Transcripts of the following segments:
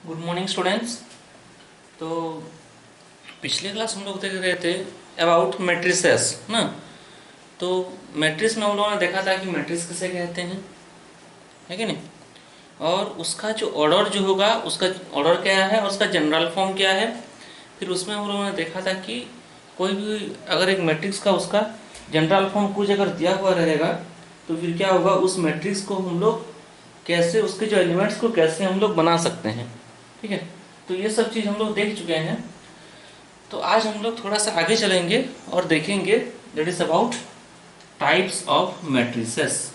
Good morning students. तो पिछले class हम लोग देख रहे थे अबाउट मैट्रिसेस ना। तो मैट्रिक्स में हम लोगों ने देखा था कि मैट्रिक्स किसे कहते हैं, है कि नहीं, और उसका जो ऑर्डर जो होगा उसका ऑर्डर क्या है और उसका जनरल फॉर्म क्या है। फिर उसमें हम लोगों ने देखा था कि कोई भी अगर एक मैट्रिक्स का उसका जनरल फॉर्म कुछ अगर दिया हुआ रहेगा तो फिर क्या होगा, उस मैट्रिक्स को हम लोग कैसे, उसके जो एलिमेंट्स को कैसे हम लोग बना सकते हैं। ठीक है, तो ये सब चीज़ हम लोग देख चुके हैं। तो आज हम लोग थोड़ा सा आगे चलेंगे और देखेंगे that is about types of matrices.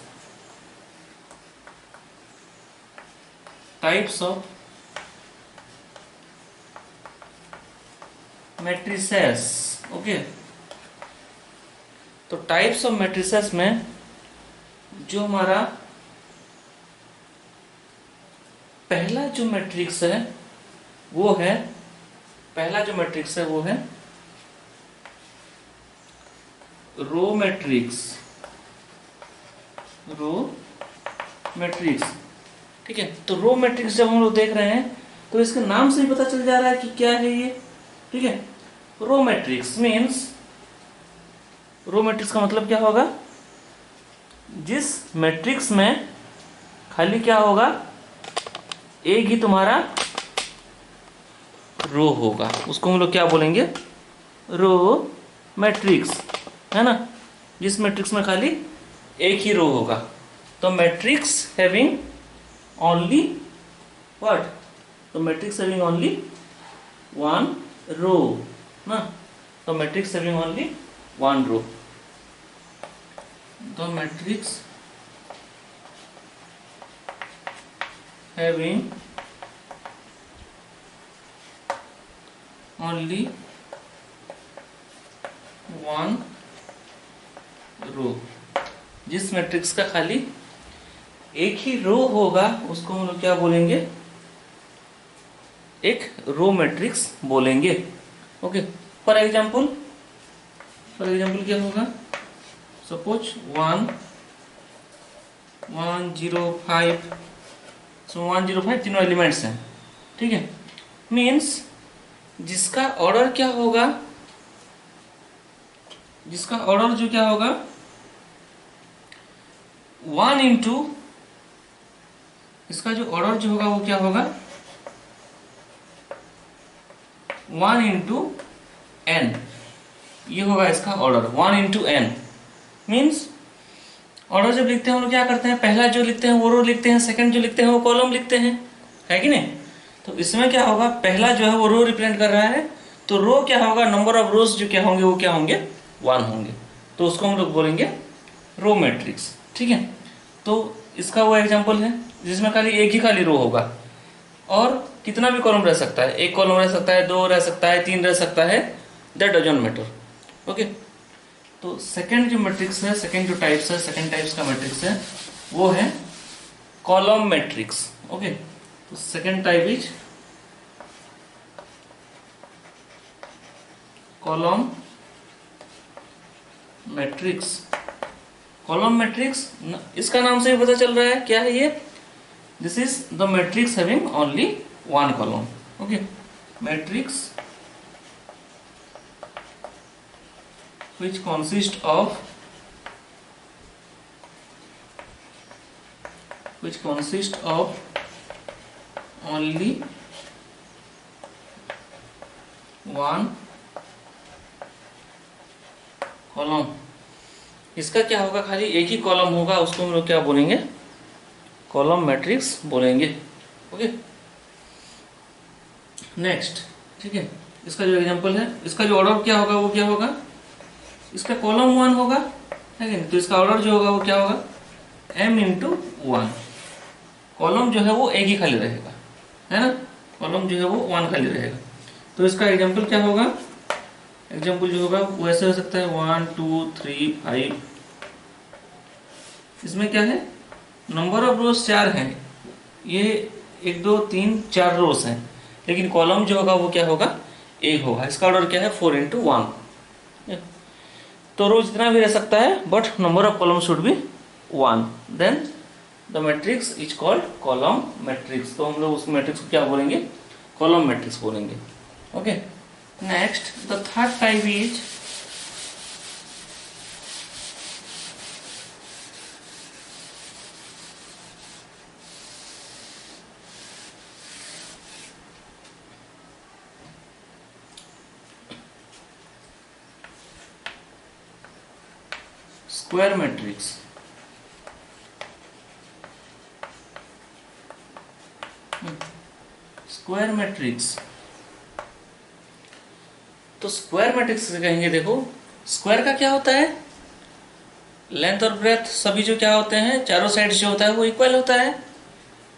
Types of matrices. Okay, तो टाइप्स ऑफ मैट्रिसेस में जो हमारा पहला जो मैट्रिक्स है वो है, पहला जो मैट्रिक्स है वो है रो मैट्रिक्स। रो मैट्रिक्स, ठीक है। तो रो मैट्रिक्स जब हम लोग देख रहे हैं तो इसके नाम से ही पता चल जा रहा है कि क्या है ये। ठीक है, row matrix means, row matrix का मतलब क्या होगा, जिस मैट्रिक्स में खाली क्या होगा, एक ही तुम्हारा रो होगा, उसको हम लोग क्या बोलेंगे, रो मैट्रिक्स, है ना। जिस मैट्रिक्स में खाली एक ही रो होगा, तो मैट्रिक्स हैविंग ओनली व्हाट, तो matrix having only one row ना। तो matrix having only one row, तो matrix having only one row, जिस मैट्रिक्स का खाली एक ही रो होगा उसको हम लोग क्या बोलेंगे, एक रो मैट्रिक्स बोलेंगे। ओके, फॉर एग्जाम्पल क्या होगा, सपोज 1 1 0 5, सो 1 0 5 तीनों एलिमेंट्स हैं। ठीक है, मीन्स जिसका ऑर्डर क्या होगा, जिसका ऑर्डर जो क्या होगा 1 इंटू, इसका जो ऑर्डर जो होगा वो क्या होगा 1 इंटू एन, ये होगा इसका order 1 into N. Means order जब लिखते हैं हम लोग क्या करते हैं, पहला जो लिखते हैं वो रो लिखते हैं, सेकंड जो लिखते हैं वो कॉलम लिखते हैं, है कि नहीं। तो इसमें क्या होगा, पहला जो है वो रो रिप्रेजेंट कर रहा है, तो रो क्या होगा, नंबर ऑफ रोज जो क्या होंगे वो क्या होंगे 1 होंगे, तो उसको हम लोग बोलेंगे रो मैट्रिक्स। ठीक है, तो इसका वो एग्जांपल है जिसमें खाली एक ही खाली रो होगा और कितना भी कॉलम रह सकता है, एक कॉलम रह सकता है, 2 रह सकता है, 3 रह सकता है, दैट डजंट मैटर। ओके, तो सेकंड जो मैट्रिक्स है, सेकंड जो टाइप्स है, सेकंड टाइप्स का मैट्रिक्स है वो है कॉलम मैट्रिक्स। ओके, तो second type is column matrix. Column matrix, इसका नाम से भी पता चल रहा है क्या है ये, this is the matrix having only one column. Okay, matrix which consist of only one column. इसका क्या होगा, खाली एक ही कॉलम होगा, उसको हम लोग क्या बोलेंगे, कॉलम मैट्रिक्स बोलेंगे। Okay, next. ठीक है, इसका जो एग्जांपल है, इसका जो ऑर्डर क्या होगा वो क्या होगा, इसका कॉलम 1 होगा, है कि, तो इसका ऑर्डर जो होगा वो क्या होगा m इंटू 1। कॉलम जो है वो एक ही खाली रहेगा, है ना, कॉलम जो है वो 1 खाली रहेगा। तो इसका एग्जांपल क्या होगा, एग्जांपल जो होगा वो ऐसे हो सकता है 1 2 3 5। इसमें क्या है, नंबर ऑफ रोज 4 हैं, ये 1 2 3 4 रोज हैं, लेकिन कॉलम जो होगा वो क्या होगा, एक होगा। इसका ऑर्डर क्या है 4 इंटू 1। तो रो जितना भी रह सकता है but number of column should be 1, then the matrix is called column matrix. तो हम लोग उस मैट्रिक्स को क्या बोलेंगे, कॉलम मैट्रिक्स बोलेंगे। Okay, next the third type is square matrix. Square matrix, तो स्क्वायर मैट्रिक्स से कहेंगे, देखो स्क्वायर का क्या होता है, लेंथ और ब्रेथ सभी जो क्या होते हैं, चारों साइड जो होता है वो इक्वल होता है।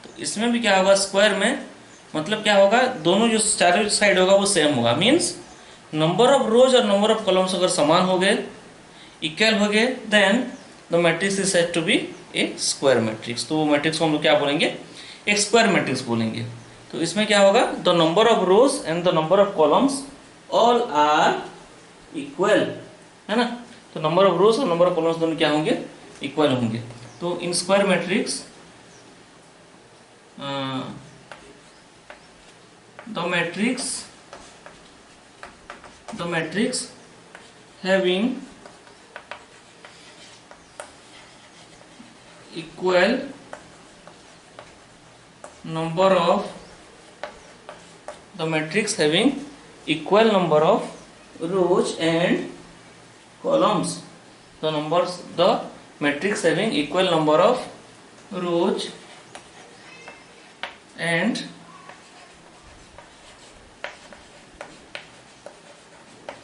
तो इसमें भी क्या होगा, स्क्वायर में मतलब क्या होगा, दोनों जो चारों साइड होगा वो सेम होगा। मीन्स नंबर ऑफ रोज और नंबर ऑफ कॉलम्स अगर समान हो गए, इक्वल हो गए, then the matrix is said to be a square matrix. तो वो मैट्रिक्स को हम लोग क्या बोलेंगे, एक स्क्वायर मैट्रिक्स बोलेंगे। तो इसमें क्या होगा, the number of rows and the number of columns all are equal, है ना। तो नंबर ऑफ रोज और नंबर ऑफ कॉलम्स दोनों क्या होंगे, इक्वल होंगे। तो in square matrix the matrix having equal number of rows and columns, the matrix having equal number of rows and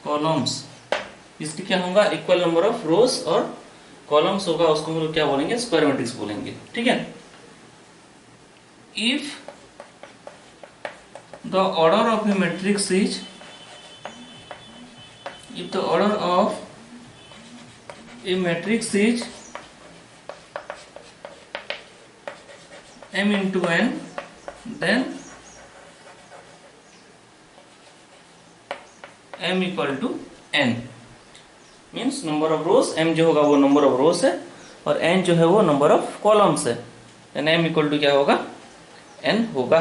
columns, इसकी क्या होगा, इक्वल नंबर ऑफ रोज और कॉलम्स होगा, उसको हम लोग क्या बोलेंगे, स्क्वायर मैट्रिक्स बोलेंगे। ठीक है, if the order of A matrix is, if the order of a matrix is m into n, then m equal to n, means number of rose, m जो होगा वो नंबर ऑफ रोज है और n जो है वो नंबर ऑफ कॉलम्स है, then m equal to क्या होगा, n होगा।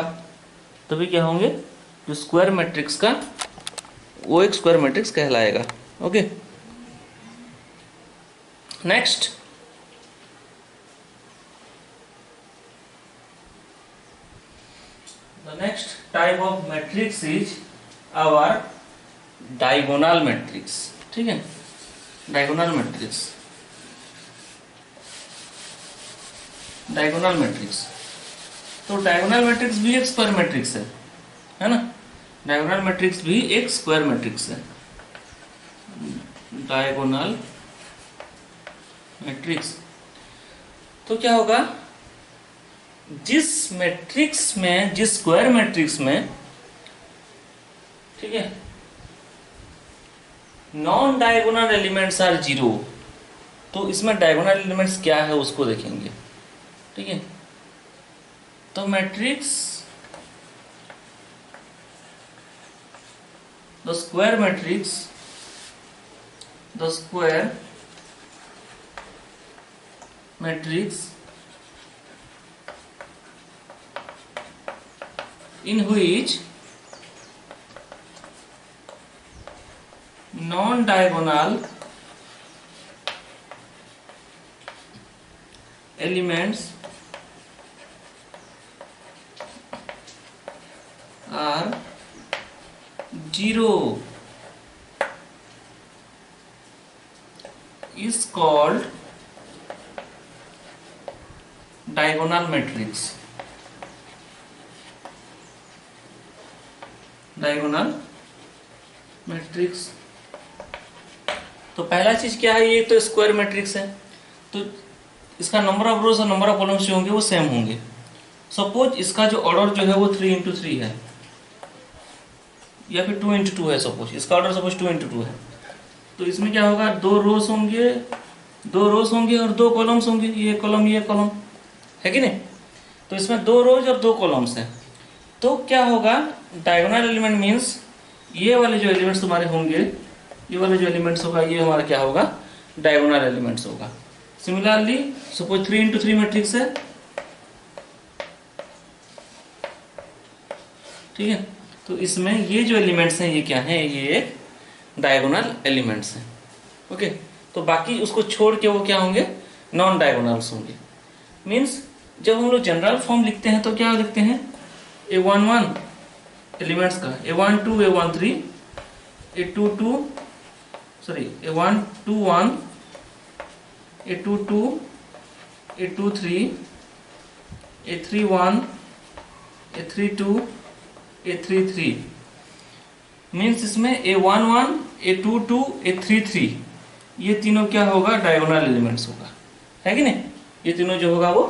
तभी क्या होंगे, जो स्क्वायर मैट्रिक्स का वो एक स्क्वायर मैट्रिक्स कहलाएगा। Okay, next the next type of matrix is our diagonal matrix. ठीक है, डायगोनल मैट्रिक्स, डायगोनल मैट्रिक्स, तो डायगोनल मैट्रिक्स भी एक स्क्वायर मैट्रिक्स है ना। डायगोनल मैट्रिक्स भी एक स्क्वायर मैट्रिक्स है। डायगोनल मैट्रिक्स, तो क्या होगा, जिस मैट्रिक्स में, जिस स्क्वायर मैट्रिक्स में, ठीक है, non diagonal elements are zero, तो इसमें डायगोनल एलिमेंट्स क्या है उसको देखेंगे। ठीक है, तो matrix, the square matrix in which non-diagonal elements are zero is called diagonal matrix। Diagonal matrix, तो पहला चीज क्या है, ये तो स्क्वायर मैट्रिक्स है, तो इसका नंबर ऑफ रोज और नंबर ऑफ कॉलम्स जो होंगे वो सेम होंगे। सपोज इसका जो ऑर्डर जो है वो 3 into 3 है या फिर 2 into 2 है, सपोज इसका ऑर्डर सपोज 2 into 2 है, तो इसमें क्या होगा, 2 रोज होंगे और 2 कॉलम्स होंगे, ये कॉलम है कि नहीं। तो इसमें 2 रोज और 2 कॉलम्स हैं, तो क्या होगा, डायगोनल एलिमेंट मीन्स ये वाले जो एलिमेंट्स तुम्हारे होंगे, ये वाले जो एलिमेंट्स होगा ये हमारा क्या होगा, डायगोनल एलिमेंट्स होगा। सिमिलरली सपोज 3 into 3 मैट्रिक्स है, ठीक है। तो इसमें ये जो एलिमेंट्स हैं ये क्या हैं, ये एक डायगोनल एलिमेंट्स हैं। ओके, तो बाकी उसको छोड़ के वो क्या होंगे, नॉन डायगोनल्स होंगे। मीन्स जब हम लोग जनरल फॉर्म लिखते हैं तो क्या लिखते हैं, A11 एलिमेंट्स का A12 A13 A22 sorry A121 A22 A23 A31 A32 A33। Means इसमें A11 A22 A33 ये तीनों क्या होगा, डायगोनल एलिमेंट्स होगा, है कि नहीं। ये तीनों जो होगा वो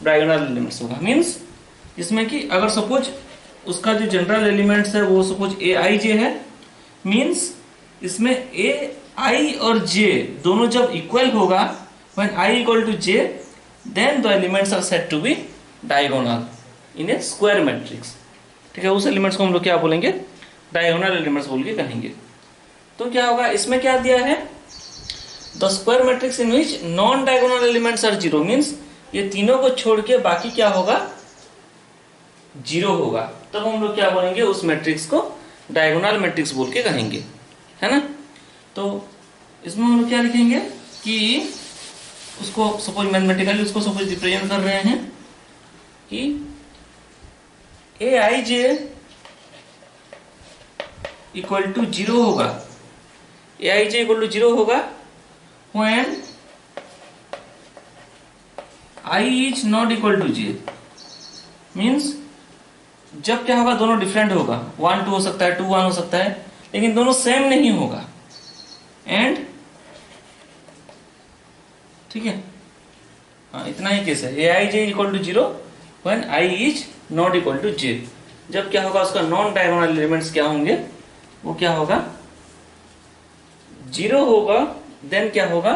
डायगोनल एलिमेंट्स होगा। मीन्स इसमें कि अगर सपोज उसका जो जनरल एलिमेंट्स है वो सपोज AI J है, मीन्स इसमें AI और J दोनों जब इक्वल होगा, when I equal to J, then the elements are said to be diagonal in a square matrix। ठीक है, उस एलिमेंट्स को हम लोग क्या बोलेंगे, डायगोनल एलिमेंट्स बोल के कहेंगे। तो क्या होगा, इसमें क्या दिया है, the square matrix in which non diagonal elements are zero. Means ये तीनों को छोड़ के बाकी क्या होगा, जीरो होगा। तब हम लोग क्या बोलेंगे, उस मैट्रिक्स को डायगोनल मैट्रिक्स बोल के कहेंगे, है ना। तो इसमें हम लोग क्या लिखेंगे कि उसको सपोज मैथमेटिकली उसको सपोज रिप्रेजेंट कर रहे हैं कि AIJ इक्वल टू जीरो होगा, AIJ इक्वल टू जीरो होगा when I is not equal to J। Means जब क्या होगा, दोनों डिफरेंट होगा, 1 2 हो सकता है, 2 1 हो सकता है, लेकिन दोनों सेम नहीं होगा। एंड ठीक है, हाँ इतना ही केस है, AIJ equal to zero when I is not equal to J। जब क्या होगा, उसका नॉन डायगोनल एलिमेंट्स क्या होंगे, वो क्या होगा, जीरो होगा। देन क्या होगा,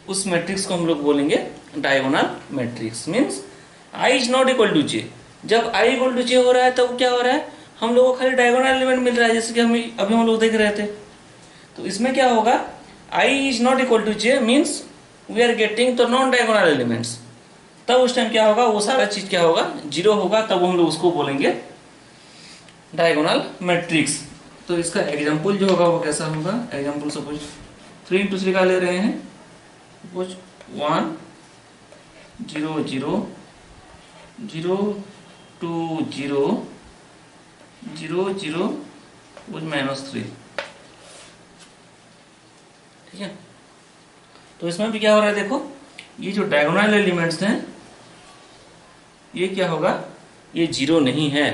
उस मैट्रिक्स को हम लोग बोलेंगे diagonal matrix. Means I is not equal to J। जब I equal to J हो रहा है तब क्या हो रहा है, हम लोगों को खाली डायगोनल एलिमेंट मिल रहा है, जैसे कि अभी हम लोग देख रहे थे। तो इसमें क्या होगा, I is not equal to J means we are getting the non diagonal elements. तब उस टाइम क्या होगा, वो सारा चीज क्या होगा, जीरो होगा। तब हम लोग उसको बोलेंगे डायगोनल मैट्रिक्स। तो इसका एग्जांपल जो होगा वो कैसा होगा, एग्जांपल सपोज 3 into 3 का ले रहे हैं, सपोज 1 0 0 0 2 0 0 0 -3। ठीक है, तो इसमें भी क्या हो रहा है, देखो ये जो डायगोनल एलिमेंट्स हैं ये क्या होगा, ये जीरो नहीं है,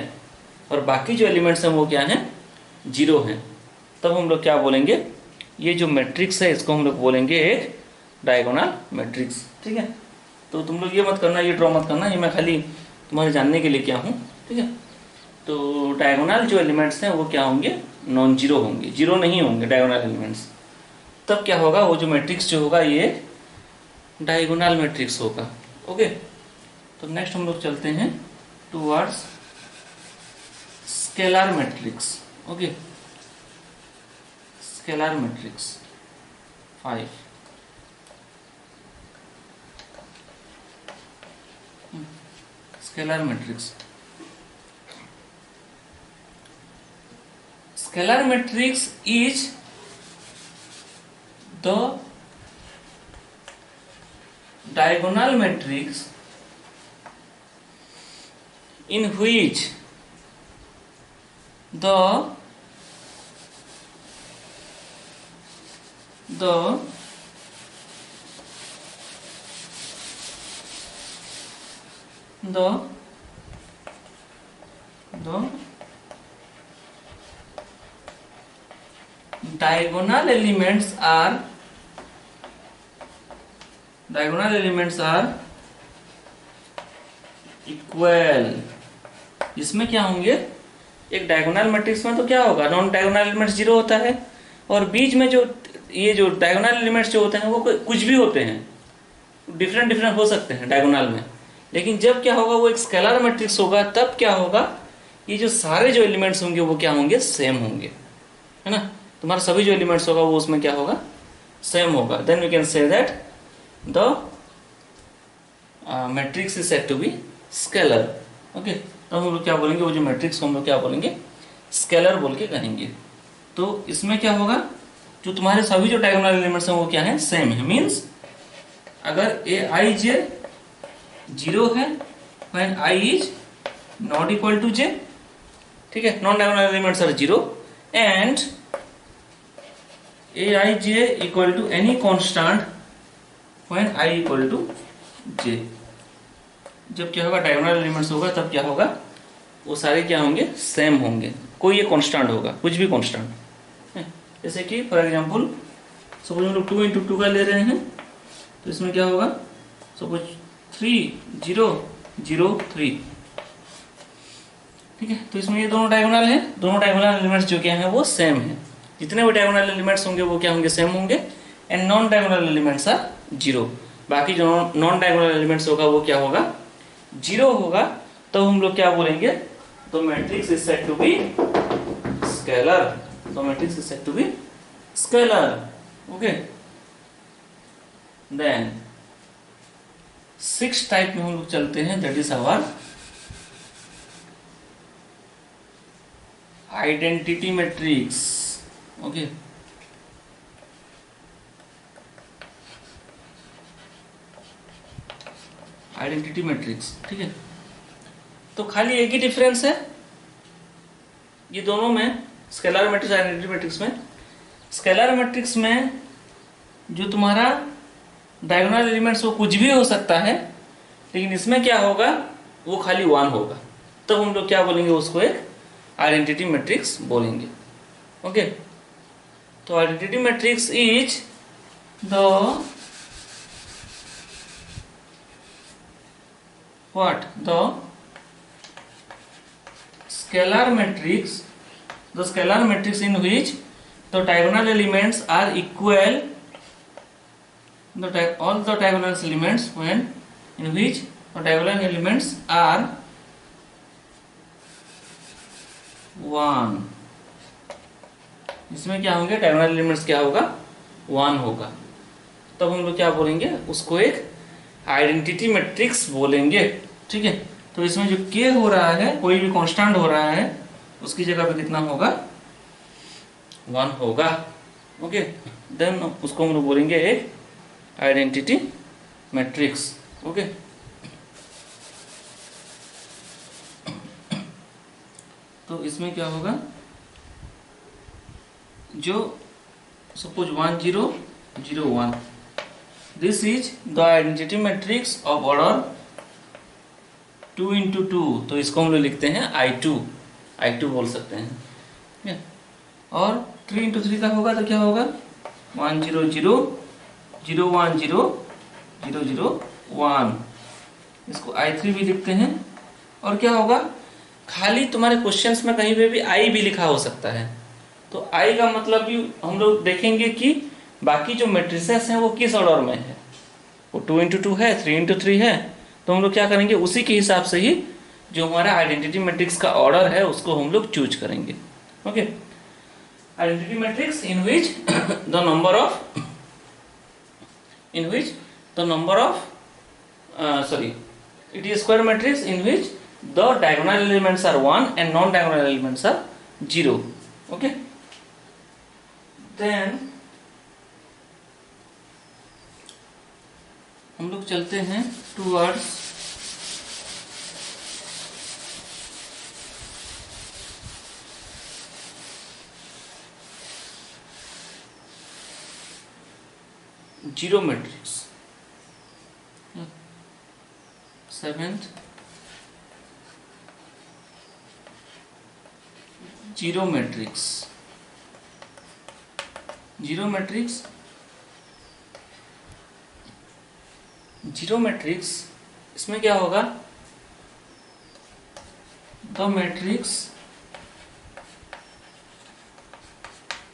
और बाकी जो एलिमेंट्स हैं वो क्या हैं, जीरो हैं। तब हम लोग क्या बोलेंगे, ये जो मैट्रिक्स है इसको हम लोग बोलेंगे एक डायगोनल मैट्रिक्स। ठीक है, तो तुम लोग ये मत करना, ये ड्रॉ मत करना, ये मैं खाली तुम्हारे जानने के लिए क्या हूँ। ठीक है, तो डायगोनल जो एलिमेंट्स हैं वो क्या होंगे, नॉन जीरो होंगे, जीरो नहीं होंगे डायगोनल एलिमेंट्स। तब क्या होगा, वो जो मैट्रिक्स जो होगा ये डायगोनल मैट्रिक्स होगा। ओके, तो नेक्स्ट हम लोग चलते हैं towards scalar matrix. Okay, scalar matrix 5। Scalar matrix, scalar matrix is the diagonal matrix in which the diagonal elements are equal. इसमें क्या होंगे, एक डायगोनल मैट्रिक्स में तो क्या होगा, नॉन डायगोनल एलिमेंट्स जीरो होता है, और बीच में जो ये जो डायगोनल एलिमेंट्स जो होते हैं वो कुछ भी होते हैं, डिफरेंट डिफरेंट हो सकते हैं डायगोनल में। लेकिन जब क्या होगा, वो एक स्केलर मैट्रिक्स होगा, तब क्या होगा, ये जो सारे जो एलिमेंट्स होंगे वो क्या होंगे, सेम होंगे, है ना। तुम्हारा सभी जो एलिमेंट्स होगा वो उसमें क्या होगा, सेम होगा। Then we can say that the matrix is said to be scalar। okay, तो हम लोग क्या बोलेंगे, वो जो मैट्रिक्स को हम लोग क्या बोलेंगे, स्केलर बोल के कहेंगे। तो इसमें क्या होगा, जो तुम्हारे सभी जो डायगोनल एलिमेंट्स हैं वो क्या है, सेम है। मीन्स अगर Aij 0 है when I is not equal to j, ठीक है, non diagonal elements are 0 and Aij equal to any constant when I equal to j। जब क्या होगा, डायगोनल एलिमेंट्स होगा तब क्या होगा, वो सारे क्या होंगे, सेम होंगे। कोई ये कांस्टेंट होगा, कुछ भी कांस्टेंट, जैसे कि फॉर एग्जांपल सपोज हम लोग 2 × 2 का ले रहे हैं, तो इसमें क्या होगा, सपोज 3 0 0 3, ठीक है। तो इसमें ये दोनों डायगोनल हैं, दोनों डायगोनल एलिमेंट्स जो क्या है वो सेम है। जितने भी डायगोनल एलिमेंट्स होंगे वो क्या होंगे, सेम होंगे। And non diagonal elements are 0। बाकी जो नॉन डायगोनल एलिमेंट्स होगा वो क्या होगा, 0 होगा। तो हम लोग क्या बोलेंगे, तो matrix is said to be scalar. तो matrix is said to be scalar, okay. Then 6 type में हम लोग चलते हैं, that is our identity matrix, okay. Identity matrix, ठीक है। तो खाली एक ही डिफरेंस है ये दोनों में, स्केलर मैट्रिक्स आइडेंटिटी मैट्रिक्स में। स्केलर मैट्रिक्स में जो तुम्हारा डायगोनल एलिमेंट्स वो कुछ भी हो सकता है, लेकिन इसमें क्या होगा, वो खाली 1 होगा। तब हम लोग क्या बोलेंगे, उसको एक आइडेंटिटी मैट्रिक्स बोलेंगे, ओके। तो identity matrix is the what, the scalar matrix, the scalar matrix in which the diagonal elements are equal, all the diagonal elements when in which the diagonal elements are 1। इसमें क्या होंगे, diagonal elements क्या होगा, 1 होगा। तब हम लोग क्या बोलेंगे, उसको एक आइडेंटिटी मैट्रिक्स बोलेंगे, ठीक है। तो इसमें जो k हो रहा है, कोई भी कांस्टेंट हो रहा है, उसकी जगह पे कितना होगा, 1 होगा, ओके। देन उसको हम लोग बोलेंगे एक आइडेंटिटी मैट्रिक्स, ओके। तो इसमें क्या होगा, जो suppose 1 0 0 1, this is the identity matrix of order 2 × 2। तो इसको हम लोग लिखते हैं I2 बोल सकते हैं। और 3 × 3 का होगा तो क्या होगा, 1 0 0 0 1 0 0 0 1, इसको I3 भी लिखते हैं। और क्या होगा, खाली तुम्हारे क्वेश्चंस में कहीं पे भी I भी लिखा हो सकता है। तो I का मतलब भी हम लोग देखेंगे कि बाकी जो मैट्रिसेस हैं वो किस ऑर्डर में है, वो 2 × 2 है, 3 × 3 है। तो हम लोग क्या करेंगे, उसी के हिसाब से ही जो हमारा आइडेंटिटी मैट्रिक्स का ऑर्डर है उसको हम लोग चूज करेंगे, okay. Identity matrix in which the number of sorry, it is square matrix in which the diagonal elements are 1 and non diagonal elements are 0, okay. Then हम लोग चलते हैं towards zero matrix. 7th zero matrix. Zero matrix इसमें क्या होगा, the matrix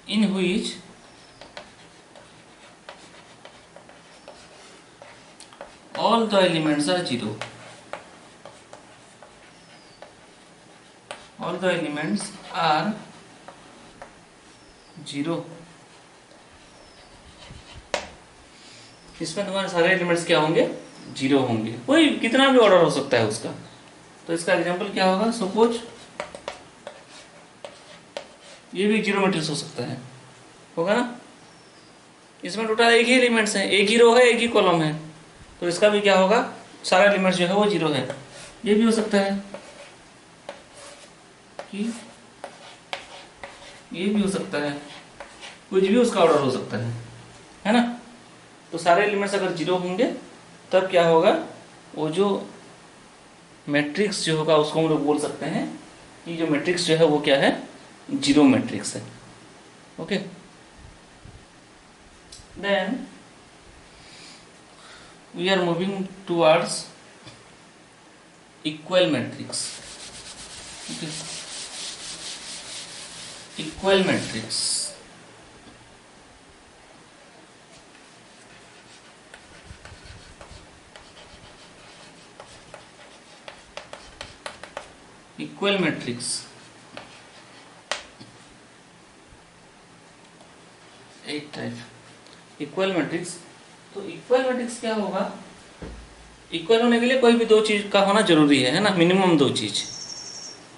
in which all the elements are 0, all the elements are 0। इसमें तुम्हारे सारे एलिमेंट्स क्या होंगे, 0 होंगे। कोई कितना भी ऑर्डर हो सकता है उसका, तो इसका एग्जांपल क्या होगा? सपोज ये भी जीरो मैट्रिक्स हो सकता है, होगा ना? इसमें टोटल एक ही एलिमेंट्स है, एक ही रो है, एक ही कॉलम है, तो इसका भी क्या होगा? सारा एलिमेंट्स जो है वो जीरो है। ये भी हो सकता है कि ये भी हो सकता है, कुछ भी उसका ऑर्डर हो सकता है ना? तो सारे एलिमेंट्स अगर जीरो होंगे तब क्या होगा? वो जो मैट्रिक्स जो होगा उसको हम लोग बोल सकते हैं कि जो मैट्रिक्स जो है वो क्या है? जीरो मैट्रिक्स है। Okay, then we are moving towards equal matrix. Okay, equal matrix. Equal matrix एक टाइप इक्वल मैट्रिक्स। तो इक्वल मैट्रिक्स क्या होगा? इक्वल होने के लिए कोई भी दो चीज का होना जरूरी है ना? मिनिमम दो चीज।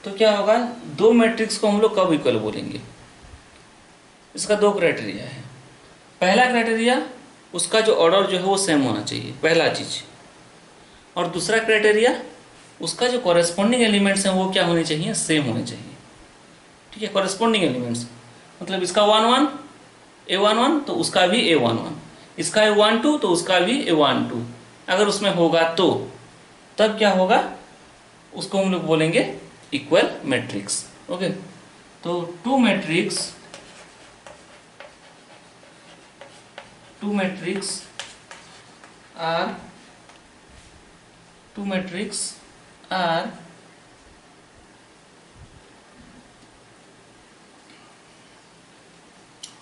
तो क्या होगा? दो मैट्रिक्स को हम लोग कब इक्वल बोलेंगे? इसका दो क्राइटेरिया है। पहला क्राइटेरिया, उसका जो ऑर्डर जो है वो सेम होना चाहिए, पहला चीज। और दूसरा क्राइटेरिया, उसका जो कॉरेस्पॉन्डिंग एलिमेंट्स हैं वो क्या होने चाहिए? सेम होने चाहिए। ठीक है, कॉरेस्पॉन्डिंग एलिमेंट्स मतलब इसका 1 1 A11 तो उसका भी A11, इसका A12 तो उसका भी A12 अगर उसमें होगा तो तब क्या होगा? उसको हम लोग बोलेंगे इक्वल मैट्रिक्स। ओके, तो two matrix are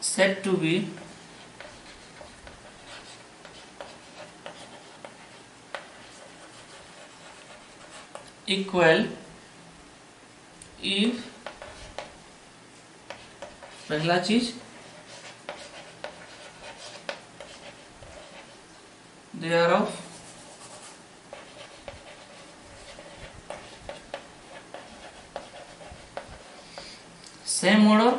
said to be equal if पहला चीज they are of same order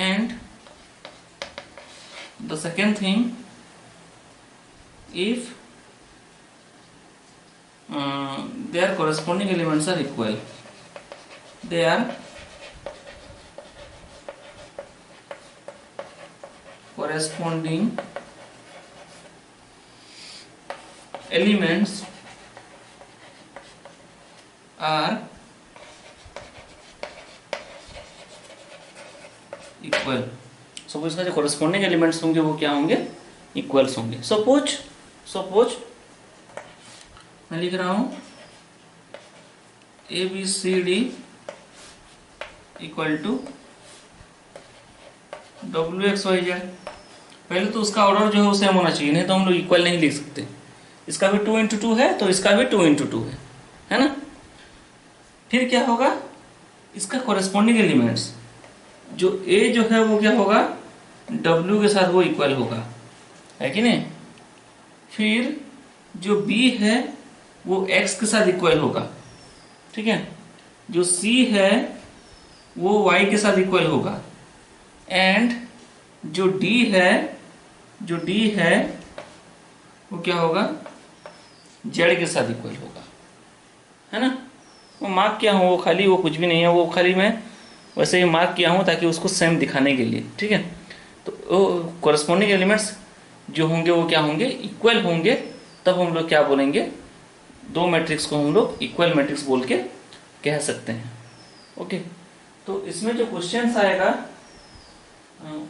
and the second thing, if their corresponding elements are equal, their corresponding elements are equal. Suppose इसका जो corresponding elements होंगे वो क्या होंगे? Equals होंगे। Suppose मैं लिख रहा हूं ABCD इक्वल टू WXYZ। पहले तो उसका ऑर्डर जो है वो सेम होना चाहिए, नहीं तो हम लोग इक्वल नहीं लिख सकते। इसका भी 2 × 2 है तो इसका भी 2 × 2 है ना? फिर क्या होगा? इसका कॉरेस्पॉन्डिंग एलिमेंट्स जो A जो है वो क्या होगा? W के साथ वो इक्वल होगा, है कि नहीं? फिर जो B है वो X के साथ इक्वल होगा, ठीक है? जो C है वो Y के साथ इक्वल होगा एंड जो D है वो क्या होगा? Z के साथ इक्वल होगा, है ना? वो मार्क किया हूँ, वो खाली वो कुछ भी नहीं है, वो खाली मैं वैसे ही मार्क किया हूँ ताकि उसको सेम दिखाने के लिए, ठीक है? तो वो कॉरेस्पॉन्डिंग एलिमेंट्स जो होंगे वो क्या होंगे? इक्वल होंगे। तब हम लोग क्या बोलेंगे? दो मैट्रिक्स को हम लोग इक्वल मैट्रिक्स बोल के कह सकते हैं। ओके, तो इसमें जो क्वेश्चंस आएगा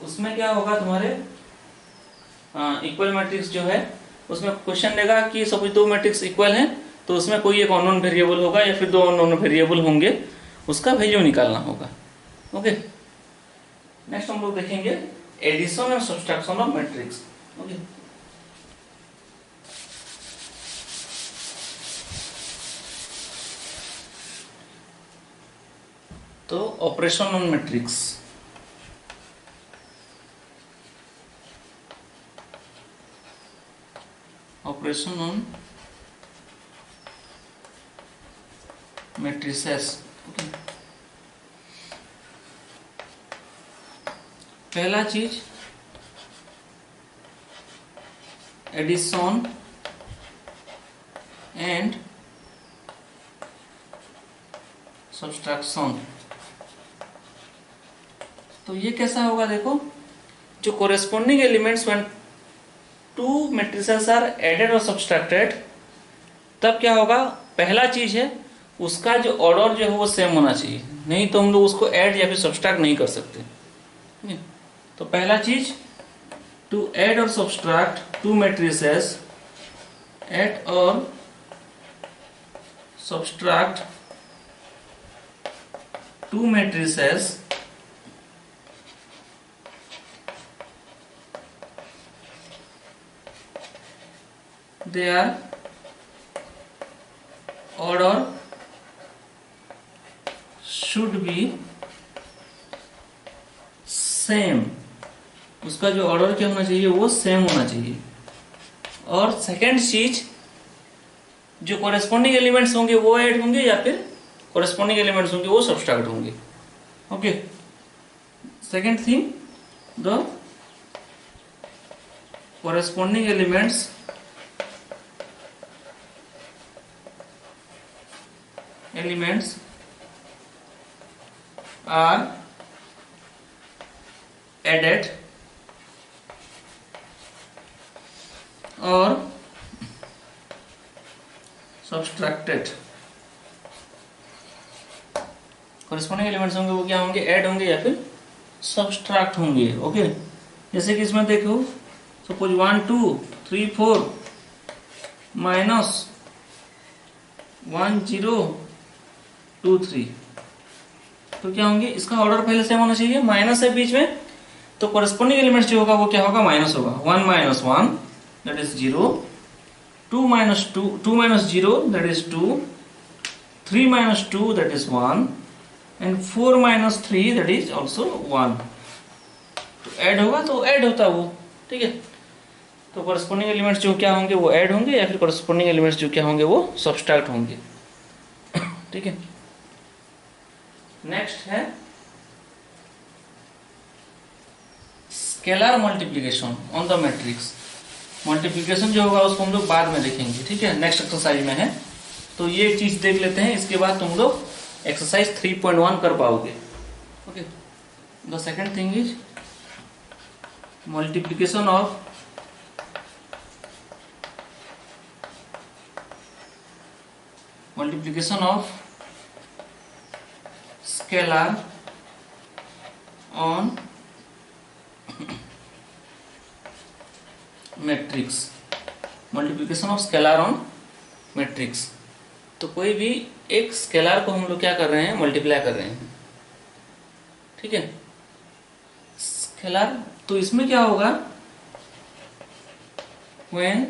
उसमें क्या होगा? तुम्हारे इक्वल मैट्रिक्स जो है उसमें क्वेश्चन देगा कि सपोज दो मैट्रिक्स इक्वल हैं तो उसमें कोई एक अननोन वेरिएबल होगा या फिर दो अननोन वेरिएबल होंगे, उसका वैल्यू निकालना होगा। ओके, नेक्स्ट हम लोग देखेंगे एडिशन और सब्सट्रैक्शन ऑफ मैट्रिक्स। ओके, तो operation on matrix. Operation on matrices. Okay, पहला चीज एडिशन एंड सब्सट्रैक्शन। तो ये कैसा होगा, देखो, जो corresponding elements when two matrices are added और सब्सट्रैक्टेड, तब क्या होगा, पहला चीज है उसका जो ऑर्डर जो है वो सेम होना चाहिए, नहीं तो हम लोग उसको ऐड या फिर सब्सट्रैक्ट नहीं कर सकते। तो पहला चीज, टू ऐड और सब्सट्रैक्ट टू मैट्रिसेस, ऐड और subtract to matrices their order should be same. उसका जो ऑर्डर क्या होना चाहिए, वो सेम होना चाहिए। और सेकेंड चीज, जो कोरेस्पोंडिंग एलिमेंट्स होंगे वो ऐड होंगे या फिर कोरेस्पोंडिंग एलिमेंट्स होंगे वो सब्सट्रैक्ट होंगे। Okay, second thing, the corresponding elements are added और सब्सट्रैक्टेड। कोरेस्पोंडिंग एलिमेंट्स होंगे वो क्या होंगे, ऐड होंगे या फिर सब्सट्रैक्ट होंगे। ओके, जैसे कि इसमें देखो, सपोज 1 2 3 4 माइनस 1 0 2 3, तो क्या होंगे, इसका ऑर्डर पहले सेम होना चाहिए, माइनस है बीच में, तो कोरेस्पोंडिंग एलिमेंट्स जो होगा वो क्या होगा, माइनस होगा। 1 minus 1 that is 0, 2 minus 0 that is 2, 3 minus 2 that is 1 and 4 minus 3 that is also 1। तो ऐड होगा तो ऐड होता है वो, ठीक है। तो कोरेस्पोंडिंग एलिमेंट्स जो क्या होंगे वो ऐड होंगे या फिर कोरेस्पोंडिंग एलिमेंट्स जो क्या होंगे वो सब्सट्रैक्ट होंगे, ठीक है। नेक्स्ट है scalar multiplication on the matrix. Multiplication जो होगा उसको हम लोग बाद में देखेंगे, ठीक है, नेक्स्ट एक्सरसाइज में है। तो ये चीज देख लेते हैं, इसके बाद तुम लोग एक्सरसाइज 3.1 कर पाओगे। Okay, the second thing is multiplication of scalar on matrix. Multiplication of scalar on matrix, तो कोई भी एक स्केलर को हम लोग क्या कर रहे हैं, मल्टीप्लाई कर रहे हैं, ठीक है। स्केलर, तो इसमें क्या होगा, when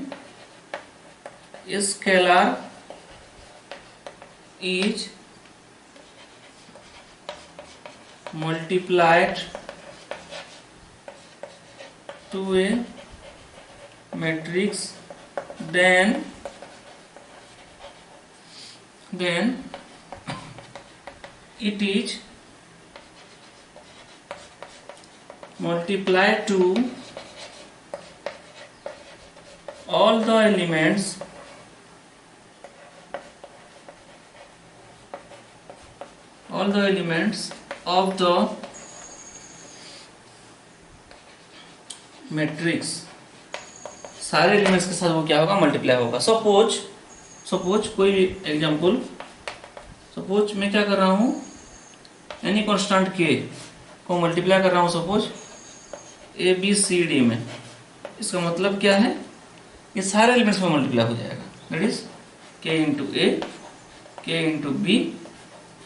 scalar is multiplied to a matrix, then it is multiplied to all the elements of the matrix, सारे एलिमेंट्स के साथ वो क्या होगा, मल्टीप्लाई होगा। सपोज कोई भी एग्जांपल, सपोज मैं क्या कर रहा हूँ, एनी कांस्टेंट के को मल्टीप्लाई कर रहा हूँ, सपोज ABCD में। इसका मतलब क्या है, ये सारे एलिमेंट्स में मल्टीप्लाई हो जाएगा, that is K into A, K into B,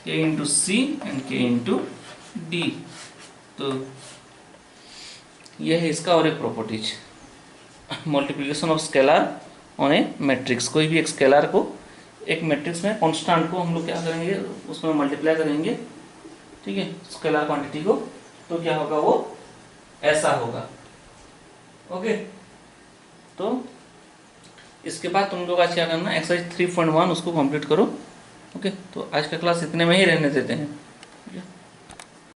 K into C and K into D। तो यह है इसका और एक properties, multiplication of scalar on A matrix. कोई भी एक स्केलर को एक मैट्रिक्स में कांस्टेंट को हम लोग क्या करेंगे, उसमें मल्टीप्लाई करेंगे, ठीक है, स्केलर क्वांटिटी को, तो क्या होगा, वो ऐसा होगा। ओके, तो इसके बाद तुम लोग आज क्या करना, एक्सरसाइज 3.1 उसको कंप्लीट करो, ओके, तो आज का क्लास इतने में ही रहने देते हैं।